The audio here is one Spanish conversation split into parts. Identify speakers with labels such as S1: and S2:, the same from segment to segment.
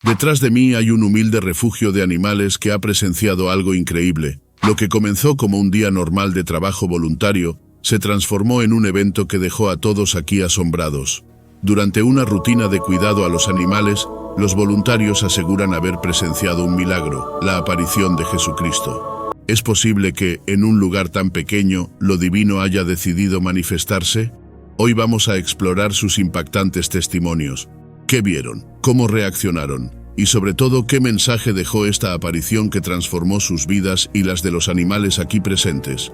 S1: Detrás de mí hay un humilde refugio de animales que ha presenciado algo increíble. Lo que comenzó como un día normal de trabajo voluntario, se transformó en un evento que dejó a todos aquí asombrados. Durante una rutina de cuidado a los animales, los voluntarios aseguran haber presenciado un milagro, la aparición de Jesucristo. ¿Es posible que, en un lugar tan pequeño, lo divino haya decidido manifestarse? Hoy vamos a explorar sus impactantes testimonios. ¿Qué vieron? ¿Cómo reaccionaron? Y sobre todo, ¿qué mensaje dejó esta aparición que transformó sus vidas y las de los animales aquí presentes?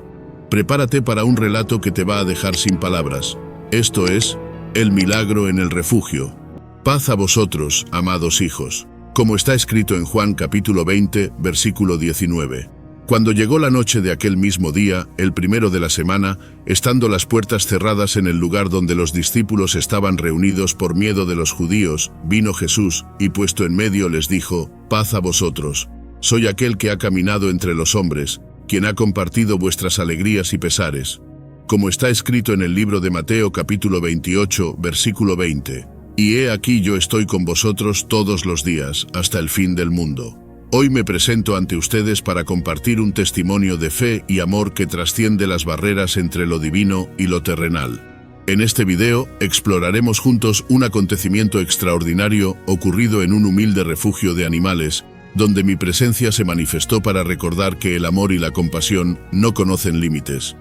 S1: Prepárate para un relato que te va a dejar sin palabras. Esto es El milagro en el refugio. Paz a vosotros, amados hijos. Como está escrito en Juan capítulo 20, versículo 19. Cuando llegó la noche de aquel mismo día, el primero de la semana, estando las puertas cerradas en el lugar donde los discípulos estaban reunidos por miedo de los judíos, vino Jesús, y puesto en medio les dijo: paz a vosotros. Soy aquel que ha caminado entre los hombres, quien ha compartido vuestras alegrías y pesares. Como está escrito en el libro de Mateo capítulo 28, versículo 20. Y he aquí yo estoy con vosotros todos los días, hasta el fin del mundo. Hoy me presento ante ustedes para compartir un testimonio de fe y amor que trasciende las barreras entre lo divino y lo terrenal. En este video, exploraremos juntos un acontecimiento extraordinario ocurrido en un humilde refugio de animales, donde mi presencia se manifestó para recordar que el amor y la compasión no conocen límites.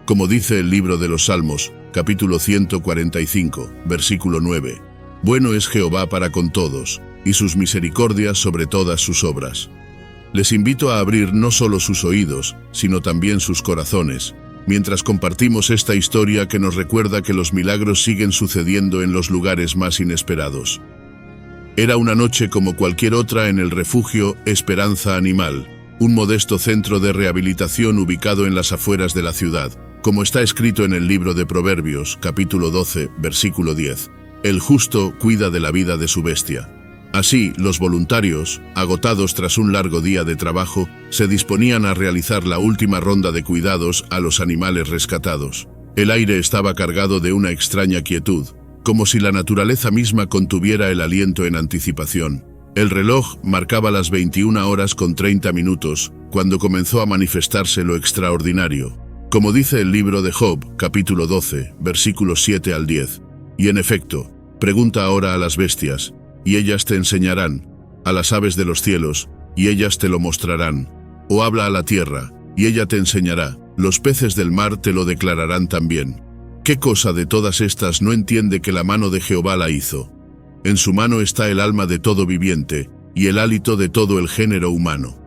S1: Como dice el libro de los Salmos, capítulo 145, versículo 9. Bueno es Jehová para con todos, y sus misericordias sobre todas sus obras. Les invito a abrir no solo sus oídos, sino también sus corazones, mientras compartimos esta historia que nos recuerda que los milagros siguen sucediendo en los lugares más inesperados. Era una noche como cualquier otra en el refugio Esperanza Animal, un modesto centro de rehabilitación ubicado en las afueras de la ciudad. Como está escrito en el libro de Proverbios, capítulo 12, versículo 10, el justo cuida de la vida de su bestia. Así, los voluntarios, agotados tras un largo día de trabajo, se disponían a realizar la última ronda de cuidados a los animales rescatados. El aire estaba cargado de una extraña quietud, como si la naturaleza misma contuviera el aliento en anticipación. El reloj marcaba las 21 horas con 30 minutos, cuando comenzó a manifestarse lo extraordinario. Como dice el libro de Job, capítulo 12, versículos 7 al 10. Y en efecto, pregunta ahora a las bestias, y ellas te enseñarán, a las aves de los cielos, y ellas te lo mostrarán. O habla a la tierra, y ella te enseñará, los peces del mar te lo declararán también. ¿Qué cosa de todas estas no entiende que la mano de Jehová la hizo? En su mano está el alma de todo viviente, y el hálito de todo el género humano.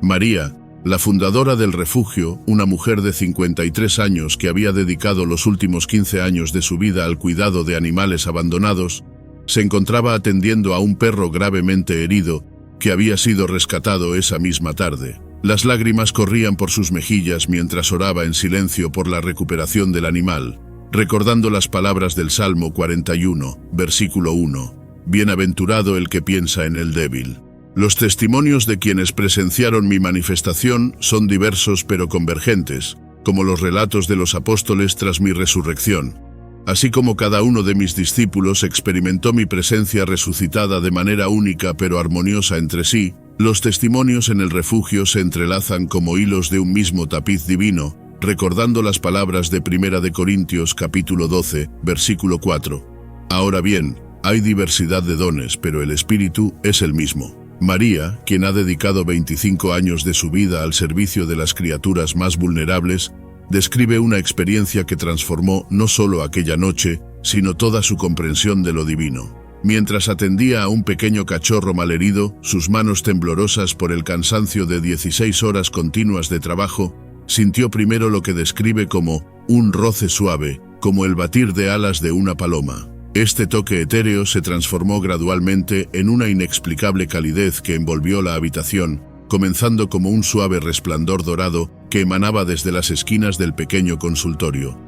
S1: María, la fundadora del refugio, una mujer de 53 años que había dedicado los últimos 15 años de su vida al cuidado de animales abandonados, se encontraba atendiendo a un perro gravemente herido que había sido rescatado esa misma tarde. Las lágrimas corrían por sus mejillas mientras oraba en silencio por la recuperación del animal, recordando las palabras del Salmo 41, versículo 1. Bienaventurado el que piensa en el débil. Los testimonios de quienes presenciaron mi manifestación son diversos pero convergentes, como los relatos de los apóstoles tras mi resurrección. Así como cada uno de mis discípulos experimentó mi presencia resucitada de manera única pero armoniosa entre sí, los testimonios en el refugio se entrelazan como hilos de un mismo tapiz divino, recordando las palabras de 1 Corintios capítulo 12, versículo 4. Ahora bien, hay diversidad de dones, pero el Espíritu es el mismo. María, quien ha dedicado 25 años de su vida al servicio de las criaturas más vulnerables, describe una experiencia que transformó no solo aquella noche, sino toda su comprensión de lo divino. Mientras atendía a un pequeño cachorro malherido, sus manos temblorosas por el cansancio de 16 horas continuas de trabajo, sintió primero lo que describe como un roce suave, como el batir de alas de una paloma. Este toque etéreo se transformó gradualmente en una inexplicable calidez que envolvió la habitación, comenzando como un suave resplandor dorado que emanaba desde las esquinas del pequeño consultorio.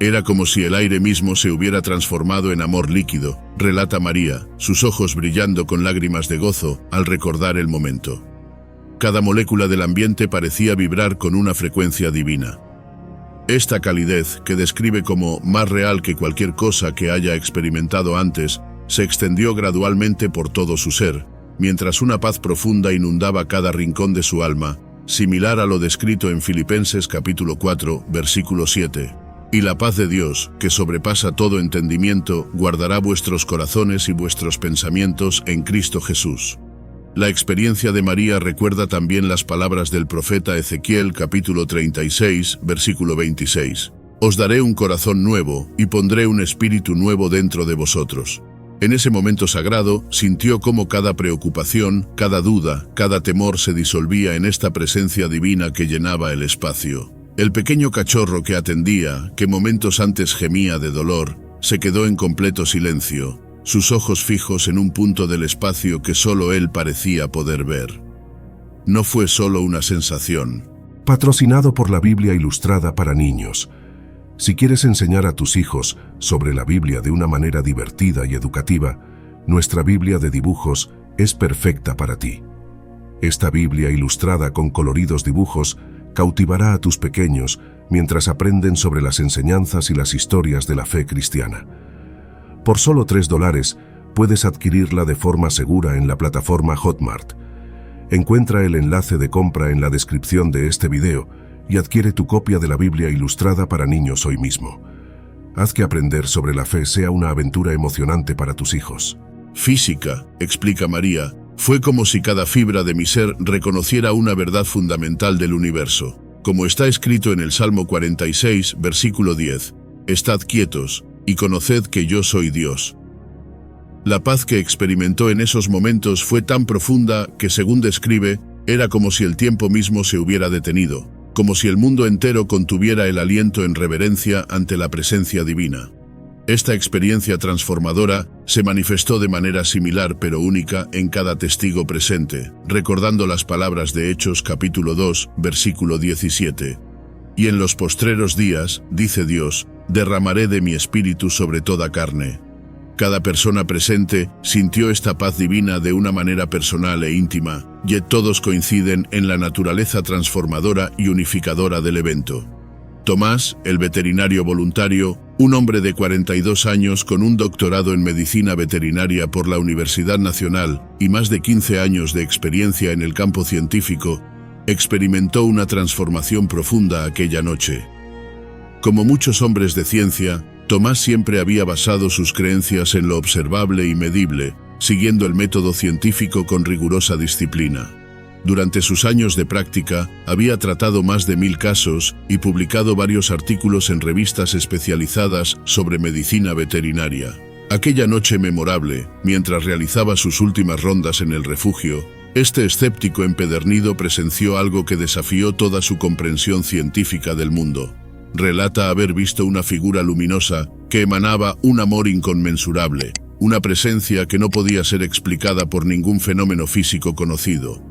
S1: Era como si el aire mismo se hubiera transformado en amor líquido, relata María, sus ojos brillando con lágrimas de gozo al recordar el momento. Cada molécula del ambiente parecía vibrar con una frecuencia divina. Esta calidez, que describe como más real que cualquier cosa que haya experimentado antes, se extendió gradualmente por todo su ser, mientras una paz profunda inundaba cada rincón de su alma, similar a lo descrito en Filipenses capítulo 4, versículo 7. Y la paz de Dios, que sobrepasa todo entendimiento, guardará vuestros corazones y vuestros pensamientos en Cristo Jesús. La experiencia de María recuerda también las palabras del profeta Ezequiel capítulo 36, versículo 26. Os daré un corazón nuevo y pondré un espíritu nuevo dentro de vosotros. En ese momento sagrado, sintió cómo cada preocupación, cada duda, cada temor se disolvía en esta presencia divina que llenaba el espacio. El pequeño cachorro que atendía, que momentos antes gemía de dolor, se quedó en completo silencio, sus ojos fijos en un punto del espacio que solo él parecía poder ver. No fue solo una sensación.
S2: Patrocinado por la Biblia Ilustrada para Niños. Si quieres enseñar a tus hijos sobre la Biblia de una manera divertida y educativa, nuestra Biblia de dibujos es perfecta para ti. Esta Biblia ilustrada con coloridos dibujos cautivará a tus pequeños mientras aprenden sobre las enseñanzas y las historias de la fe cristiana. Por solo $3 puedes adquirirla de forma segura en la plataforma Hotmart. Encuentra el enlace de compra en la descripción de este video y adquiere tu copia de la Biblia Ilustrada para Niños hoy mismo. Haz que aprender sobre la fe sea una aventura emocionante para tus hijos.
S1: Física, explica María, fue como si cada fibra de mi ser reconociera una verdad fundamental del universo. Como está escrito en el Salmo 46, versículo 10, «Estad quietos y conoced que yo soy Dios». La paz que experimentó en esos momentos fue tan profunda que, según describe, era como si el tiempo mismo se hubiera detenido, como si el mundo entero contuviera el aliento en reverencia ante la presencia divina. Esta experiencia transformadora se manifestó de manera similar pero única en cada testigo presente, recordando las palabras de Hechos capítulo 2, versículo 17. «Y en los postreros días, dice Dios, derramaré de mi espíritu sobre toda carne». Cada persona presente sintió esta paz divina de una manera personal e íntima, y todos coinciden en la naturaleza transformadora y unificadora del evento. Tomás, el veterinario voluntario, un hombre de 42 años con un doctorado en medicina veterinaria por la Universidad Nacional y más de 15 años de experiencia en el campo científico, experimentó una transformación profunda aquella noche. Como muchos hombres de ciencia, Tomás siempre había basado sus creencias en lo observable y medible, siguiendo el método científico con rigurosa disciplina. Durante sus años de práctica, había tratado más de 1000 casos y publicado varios artículos en revistas especializadas sobre medicina veterinaria. Aquella noche memorable, mientras realizaba sus últimas rondas en el refugio, este escéptico empedernido presenció algo que desafió toda su comprensión científica del mundo. Relata haber visto una figura luminosa que emanaba un amor inconmensurable, una presencia que no podía ser explicada por ningún fenómeno físico conocido.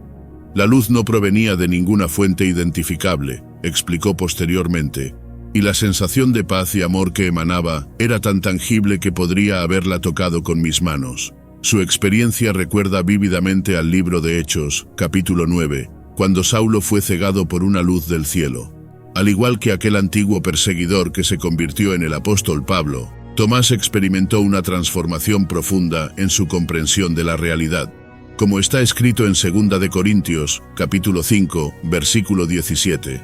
S1: La luz no provenía de ninguna fuente identificable, explicó posteriormente, y la sensación de paz y amor que emanaba era tan tangible que podría haberla tocado con mis manos. Su experiencia recuerda vívidamente al libro de Hechos, capítulo 9, cuando Saulo fue cegado por una luz del cielo. Al igual que aquel antiguo perseguidor que se convirtió en el apóstol Pablo, Tomás experimentó una transformación profunda en su comprensión de la realidad. Como está escrito en 2 de Corintios, capítulo 5, versículo 17.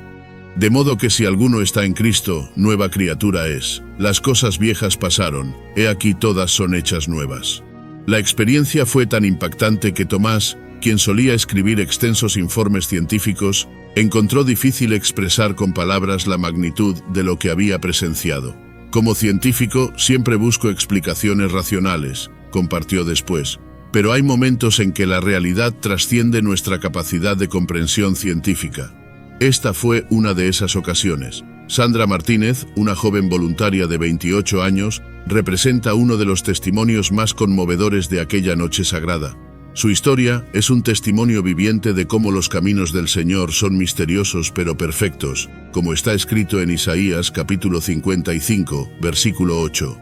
S1: De modo que si alguno está en Cristo, nueva criatura es. Las cosas viejas pasaron, he aquí todas son hechas nuevas. La experiencia fue tan impactante que Tomás, quien solía escribir extensos informes científicos, encontró difícil expresar con palabras la magnitud de lo que había presenciado. Como científico, siempre busco explicaciones racionales, compartió después. Pero hay momentos en que la realidad trasciende nuestra capacidad de comprensión científica. Esta fue una de esas ocasiones. Sandra Martínez, una joven voluntaria de 28 años, representa uno de los testimonios más conmovedores de aquella noche sagrada. Su historia es un testimonio viviente de cómo los caminos del Señor son misteriosos pero perfectos, como está escrito en Isaías capítulo 55, versículo 8.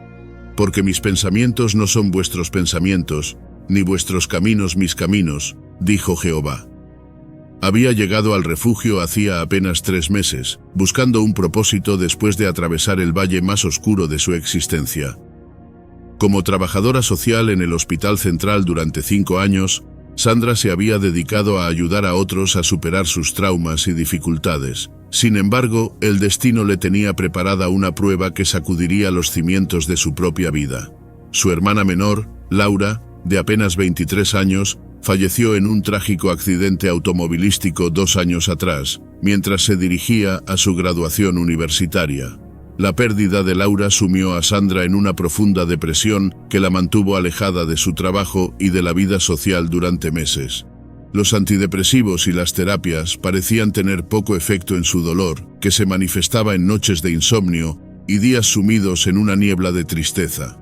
S1: Porque mis pensamientos no son vuestros pensamientos, ni vuestros caminos mis caminos, dijo Jehová. Había llegado al refugio hacía apenas 3 meses, buscando un propósito después de atravesar el valle más oscuro de su existencia. Como trabajadora social en el Hospital Central durante 5 años, Sandra se había dedicado a ayudar a otros a superar sus traumas y dificultades. Sin embargo, el destino le tenía preparada una prueba que sacudiría los cimientos de su propia vida. Su hermana menor, Laura, de apenas 23 años, falleció en un trágico accidente automovilístico 2 años atrás, mientras se dirigía a su graduación universitaria. La pérdida de Laura sumió a Sandra en una profunda depresión que la mantuvo alejada de su trabajo y de la vida social durante meses. Los antidepresivos y las terapias parecían tener poco efecto en su dolor, que se manifestaba en noches de insomnio y días sumidos en una niebla de tristeza.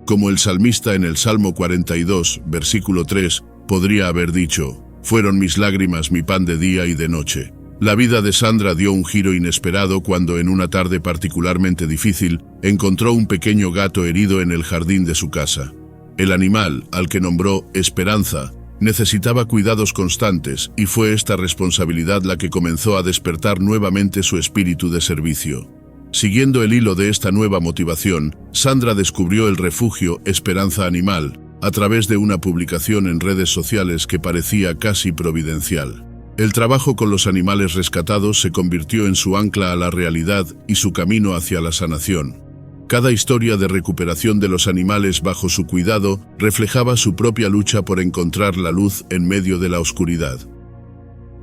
S1: Como el salmista en el Salmo 42, versículo 3, podría haber dicho: «Fueron mis lágrimas mi pan de día y de noche». La vida de Sandra dio un giro inesperado cuando en una tarde particularmente difícil encontró un pequeño gato herido en el jardín de su casa. El animal, al que nombró Esperanza, necesitaba cuidados constantes y fue esta responsabilidad la que comenzó a despertar nuevamente su espíritu de servicio. Siguiendo el hilo de esta nueva motivación, Sandra descubrió el refugio Esperanza Animal a través de una publicación en redes sociales que parecía casi providencial. El trabajo con los animales rescatados se convirtió en su ancla a la realidad y su camino hacia la sanación. Cada historia de recuperación de los animales bajo su cuidado reflejaba su propia lucha por encontrar la luz en medio de la oscuridad.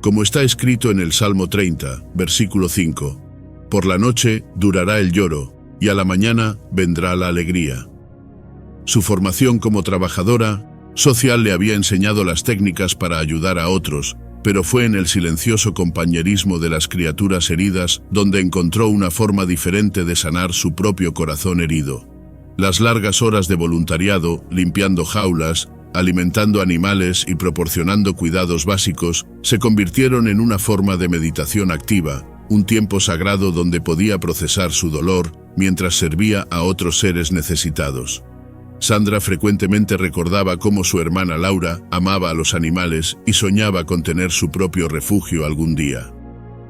S1: Como está escrito en el Salmo 30, versículo 5, «Por la noche durará el lloro, y a la mañana vendrá la alegría». Su formación como trabajadora social le había enseñado las técnicas para ayudar a otros, pero fue en el silencioso compañerismo de las criaturas heridas donde encontró una forma diferente de sanar su propio corazón herido. Las largas horas de voluntariado, limpiando jaulas, alimentando animales y proporcionando cuidados básicos, se convirtieron en una forma de meditación activa, un tiempo sagrado donde podía procesar su dolor mientras servía a otros seres necesitados. Sandra frecuentemente recordaba cómo su hermana Laura amaba a los animales y soñaba con tener su propio refugio algún día.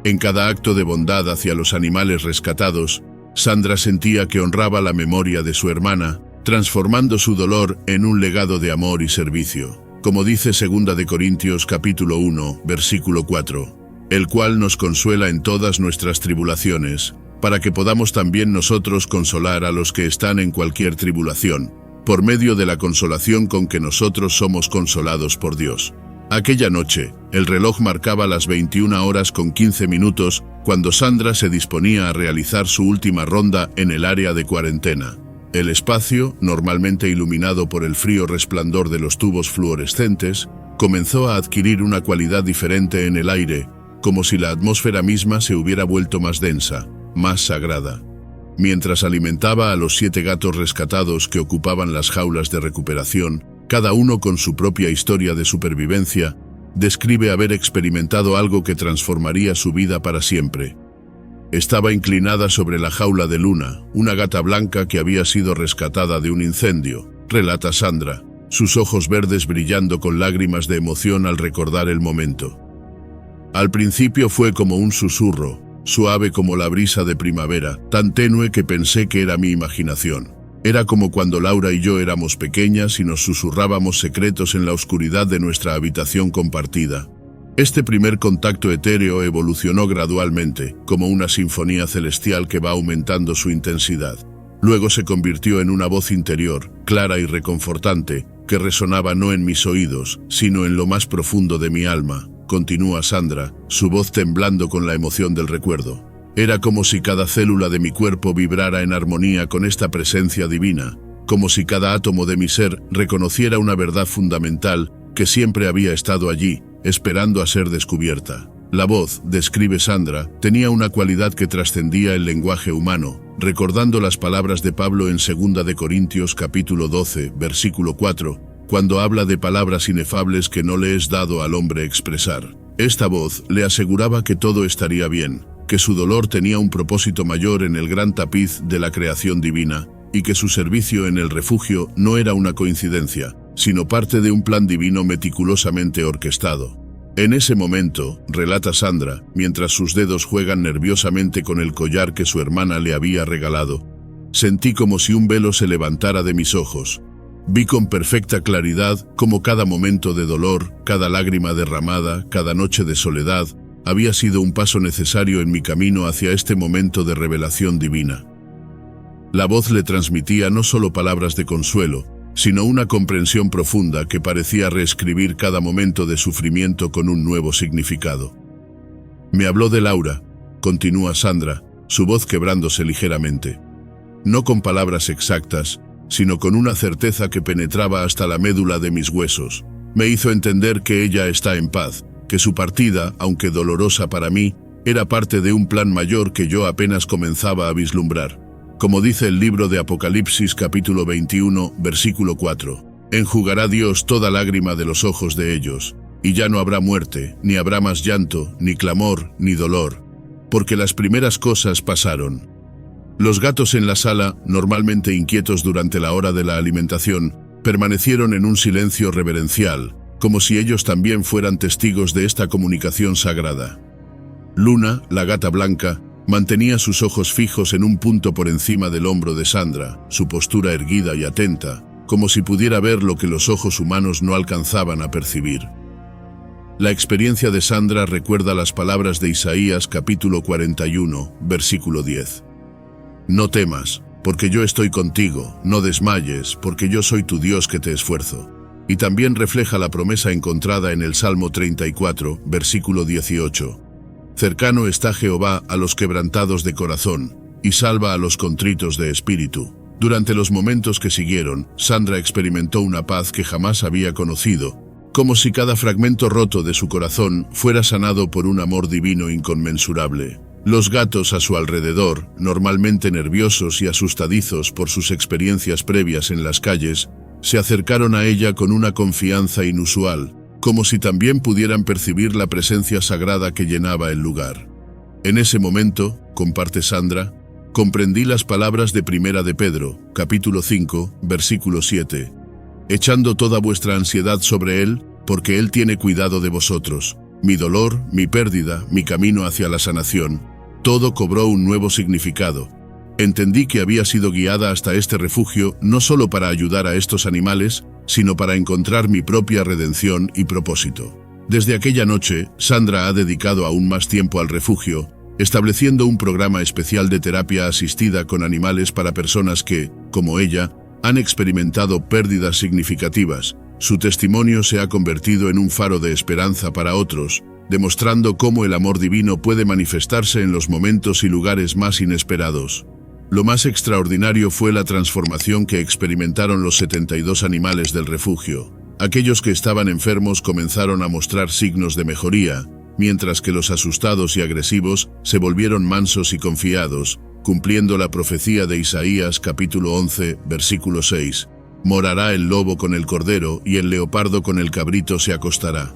S1: En cada acto de bondad hacia los animales rescatados, Sandra sentía que honraba la memoria de su hermana, transformando su dolor en un legado de amor y servicio. Como dice 2 de Corintios capítulo 1, versículo 4, «El cual nos consuela en todas nuestras tribulaciones, para que podamos también nosotros consolar a los que están en cualquier tribulación, por medio de la consolación con que nosotros somos consolados por Dios». Aquella noche, el reloj marcaba las 21:15 cuando Sandra se disponía a realizar su última ronda en el área de cuarentena. El espacio, normalmente iluminado por el frío resplandor de los tubos fluorescentes, comenzó a adquirir una cualidad diferente en el aire, como si la atmósfera misma se hubiera vuelto más densa, más sagrada. Mientras alimentaba a los 7 gatos rescatados que ocupaban las jaulas de recuperación, cada uno con su propia historia de supervivencia, describe haber experimentado algo que transformaría su vida para siempre. Estaba inclinada sobre la jaula de Luna, una gata blanca que había sido rescatada de un incendio, relata Sandra, sus ojos verdes brillando con lágrimas de emoción al recordar el momento. Al principio fue como un susurro, suave como la brisa de primavera, tan tenue que pensé que era mi imaginación. Era como cuando Laura y yo éramos pequeñas y nos susurrábamos secretos en la oscuridad de nuestra habitación compartida. Este primer contacto etéreo evolucionó gradualmente, como una sinfonía celestial que va aumentando su intensidad. Luego se convirtió en una voz interior, clara y reconfortante, que resonaba no en mis oídos, sino en lo más profundo de mi alma. Continúa Sandra, su voz temblando con la emoción del recuerdo. Era como si cada célula de mi cuerpo vibrara en armonía con esta presencia divina, como si cada átomo de mi ser reconociera una verdad fundamental que siempre había estado allí, esperando a ser descubierta. La voz, describe Sandra, tenía una cualidad que trascendía el lenguaje humano, recordando las palabras de Pablo en 2 de Corintios capítulo 12, versículo 4, cuando habla de palabras inefables que no le es dado al hombre expresar. Esta voz le aseguraba que todo estaría bien, que su dolor tenía un propósito mayor en el gran tapiz de la creación divina, y que su servicio en el refugio no era una coincidencia, sino parte de un plan divino meticulosamente orquestado. En ese momento, relata Sandra, mientras sus dedos juegan nerviosamente con el collar que su hermana le había regalado, Sentí como si un velo se levantara de mis ojos. Vi con perfecta claridad cómo cada momento de dolor, cada lágrima derramada, cada noche de soledad, había sido un paso necesario en mi camino hacia este momento de revelación divina. La voz le transmitía no solo palabras de consuelo, sino una comprensión profunda que parecía reescribir cada momento de sufrimiento con un nuevo significado. Me habló de Laura, continúa Sandra, su voz quebrándose ligeramente. No con palabras exactas, sino con una certeza que penetraba hasta la médula de mis huesos. Me hizo entender que ella está en paz, que su partida, aunque dolorosa para mí, era parte de un plan mayor que yo apenas comenzaba a vislumbrar. Como dice el libro de Apocalipsis capítulo 21, versículo 4, enjugará Dios toda lágrima de los ojos de ellos, y ya no habrá muerte, ni habrá más llanto, ni clamor, ni dolor, porque las primeras cosas pasaron. Los gatos en la sala, normalmente inquietos durante la hora de la alimentación, permanecieron en un silencio reverencial, como si ellos también fueran testigos de esta comunicación sagrada. Luna, la gata blanca, mantenía sus ojos fijos en un punto por encima del hombro de Sandra, su postura erguida y atenta, como si pudiera ver lo que los ojos humanos no alcanzaban a percibir. La experiencia de Sandra recuerda las palabras de Isaías capítulo 41, versículo 10. No temas, porque yo estoy contigo, no desmayes, porque yo soy tu Dios que te esfuerzo. Y también refleja la promesa encontrada en el Salmo 34, versículo 18. Cercano está Jehová a los quebrantados de corazón, y salva a los contritos de espíritu. Durante los momentos que siguieron, Sandra experimentó una paz que jamás había conocido, como si cada fragmento roto de su corazón fuera sanado por un amor divino inconmensurable. Los gatos a su alrededor, normalmente nerviosos y asustadizos por sus experiencias previas en las calles, se acercaron a ella con una confianza inusual, como si también pudieran percibir la presencia sagrada que llenaba el lugar. En ese momento, comparte Sandra, comprendí las palabras de Primera de Pedro, capítulo 5, versículo 7. Echando toda vuestra ansiedad sobre Él, porque Él tiene cuidado de vosotros. Mi dolor, mi pérdida, mi camino hacia la sanación, todo cobró un nuevo significado. Entendí que había sido guiada hasta este refugio no solo para ayudar a estos animales, sino para encontrar mi propia redención y propósito. Desde aquella noche, Sandra ha dedicado aún más tiempo al refugio, estableciendo un programa especial de terapia asistida con animales para personas que, como ella, han experimentado pérdidas significativas. Su testimonio se ha convertido en un faro de esperanza para otros, demostrando cómo el amor divino puede manifestarse en los momentos y lugares más inesperados. Lo más extraordinario fue la transformación que experimentaron los 72 animales del refugio. Aquellos que estaban enfermos comenzaron a mostrar signos de mejoría, mientras que los asustados y agresivos se volvieron mansos y confiados, cumpliendo la profecía de Isaías capítulo 11, versículo 6. Morará el lobo con el cordero y el leopardo con el cabrito se acostará.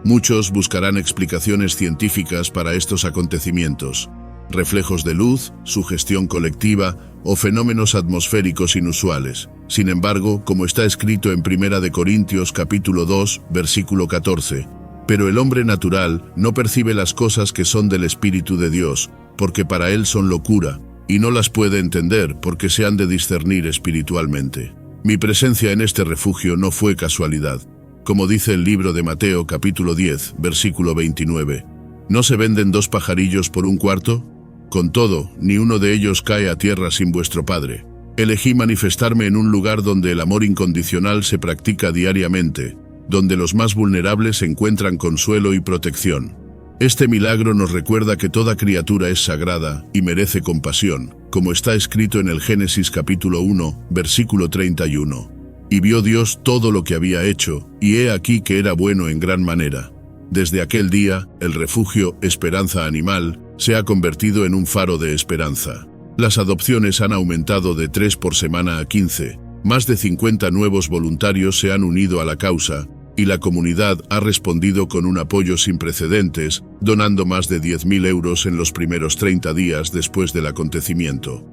S1: Muchos buscarán explicaciones científicas para estos acontecimientos. Reflejos de luz, sugestión colectiva o fenómenos atmosféricos inusuales. Sin embargo, como está escrito en Primera de Corintios capítulo 2, versículo 14, pero el hombre natural no percibe las cosas que son del Espíritu de Dios, porque para él son locura, y no las puede entender porque se han de discernir espiritualmente. Mi presencia en este refugio no fue casualidad. Como dice el libro de Mateo capítulo 10, versículo 29, ¿no se venden 2 pajarillos por un cuarto? Con todo, ni uno de ellos cae a tierra sin vuestro Padre. Elegí manifestarme en un lugar donde el amor incondicional se practica diariamente, donde los más vulnerables encuentran consuelo y protección. Este milagro nos recuerda que toda criatura es sagrada y merece compasión, como está escrito en el Génesis capítulo 1, versículo 31. Y vio Dios todo lo que había hecho, y he aquí que era bueno en gran manera. Desde aquel día, el refugio Esperanza Animal se ha convertido en un faro de esperanza. Las adopciones han aumentado de 3 por semana a 15. Más de 50 nuevos voluntarios se han unido a la causa, y la comunidad ha respondido con un apoyo sin precedentes, donando más de 10.000 euros en los primeros 30 días después del acontecimiento.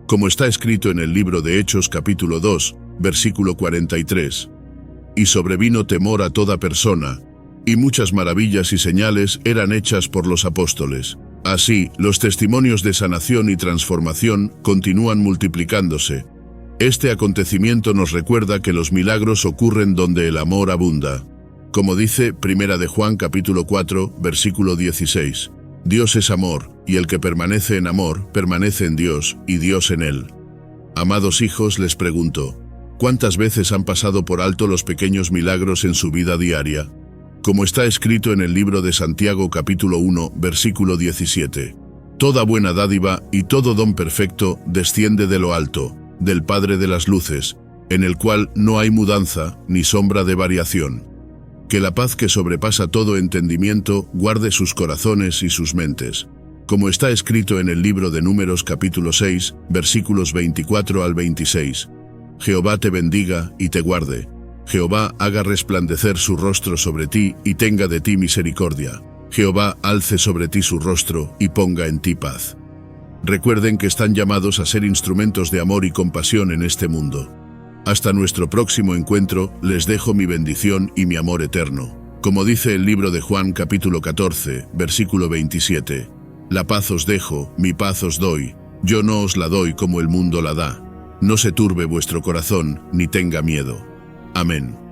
S1: Como está escrito en el libro de Hechos capítulo 2, versículo 43. Y sobrevino temor a toda persona, y muchas maravillas y señales eran hechas por los apóstoles. Así, los testimonios de sanación y transformación continúan multiplicándose. Este acontecimiento nos recuerda que los milagros ocurren donde el amor abunda. Como dice 1 de Juan capítulo 4, versículo 16. Dios es amor, y el que permanece en amor, permanece en Dios, y Dios en él. Amados hijos, les pregunto, ¿cuántas veces han pasado por alto los pequeños milagros en su vida diaria? Como está escrito en el libro de Santiago capítulo 1, versículo 17. Toda buena dádiva y todo don perfecto desciende de lo alto, del Padre de las luces, en el cual no hay mudanza ni sombra de variación. Que la paz que sobrepasa todo entendimiento guarde sus corazones y sus mentes. Como está escrito en el libro de Números capítulo 6, versículos 24 al 26. Jehová te bendiga y te guarde. Jehová haga resplandecer su rostro sobre ti y tenga de ti misericordia. Jehová alce sobre ti su rostro y ponga en ti paz. Recuerden que están llamados a ser instrumentos de amor y compasión en este mundo. Hasta nuestro próximo encuentro, les dejo mi bendición y mi amor eterno. Como dice el libro de Juan capítulo 14, versículo 27. La paz os dejo, mi paz os doy. Yo no os la doy como el mundo la da. No se turbe vuestro corazón, ni tenga miedo. Amén.